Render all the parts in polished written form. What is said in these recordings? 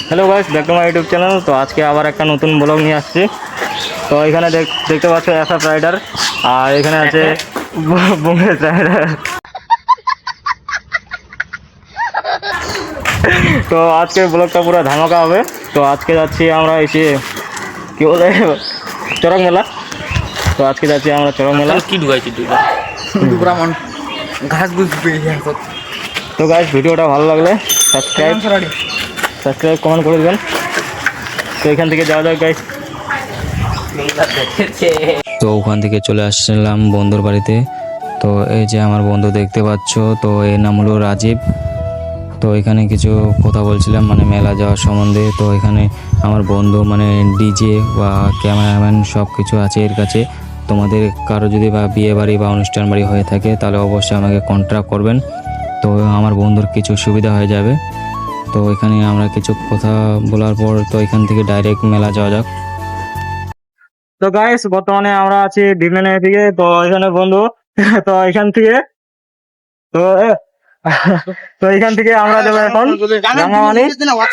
Hello guys, back to my YouTube channel. তো আজকে আবার একটা নতুন ব্লগ নিয়ে আসছি। তো এখানে দেখতে পাচ্ছ এসএফ রাইডার, আর এখানে আছে বুমেশ রাইডার। তো আজকে ব্লগটা পুরো ধামাকা হবে। তো আজকে যাচ্ছি আমরা এসে কি বলে চড়ক মেলা। তো আজকে যাচ্ছি আমরা চড়ক মেলা। কি ঢুকাইছি তুই ঘাস ঘুষ তো গাইস, ভিডিওটা ভালো লাগলে সাবস্ক্রাইব কমেন্ট করে দেবেন। তো এখান থেকে যাওয়া যাক গাইস। তো ওখান থেকে চলে আসলাম বন্ধুর বাড়িতে। তো এই যে আমার বন্ধু দেখতে পাচ্ছ, তো এর নাম হলো রাজীব। তো এখানে কিছু কথা বলছিলাম মানে মেলা যাওয়ার সম্বন্ধে। তো এখানে আমার বন্ধু মানে ডিজে বা ক্যামেরাম্যান সব কিছু আছে এর কাছে। তোমাদের কারো যদি বা বিয়ে বাড়ি বা অনুষ্ঠান বাড়ি হয়ে থাকে তাহলে অবশ্যই আমাকে কন্ট্যাক্ট করবেন। তো আমার বন্ধুর কিছু সুবিধা হয়ে যাবে। তো এখানে আমরা কিছু কথা বলার পর তো এখান থেকে ডাইরেক্ট মেলা যাওয়া যাক। তো গাইস, বর্তমানে আমরা আছি ডিমেনের দিকে। তো এখানে বন্ধু, তো এখান থেকে তো তো এখান থেকে আমরা যাবো এখন রাঙামাটি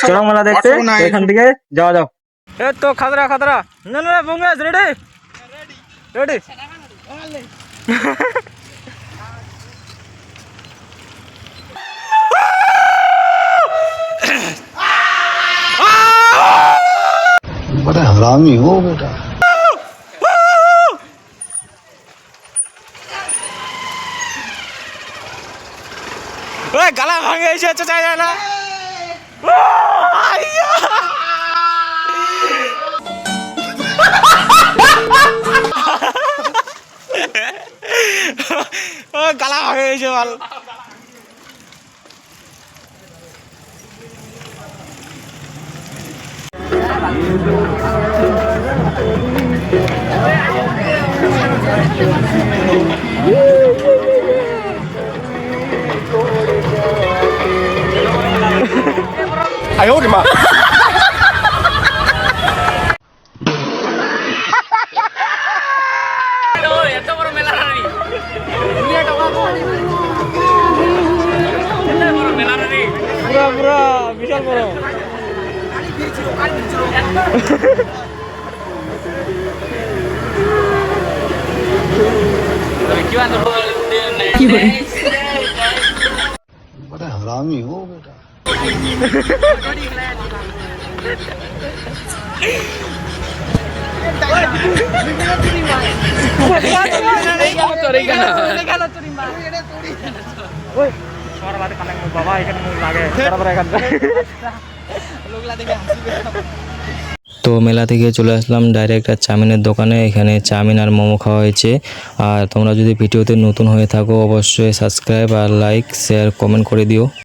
চড়ক মেলা দেখতে। তো এখান থেকে যাওয়া যাক। এই তো খাতরা খাতরা না না বুমেশ রেডি রেডি। बड़ा हरामी हो बेटा। ওই গালা ভাঙে এসে চাই যায় না। গালা ভাঙে এসে ভালো।哎呦我的妈！ পুরা পুরা বিশাল বড়। बड़ा हरामी हो बेटा। বাবা এখানে লাগে তো মেলা থেকে চলে আসলাম ডাইরেক্ট আর চাউমিনের দোকানে। এখানে চাউমিন আর মোমো খাওয়া হয়েছে। আর তোমরা যদি ভিডিওতে নতুন হয়ে থাকো অবশ্যই সাবস্ক্রাইব আর লাইক শেয়ার কমেন্ট করে দিও।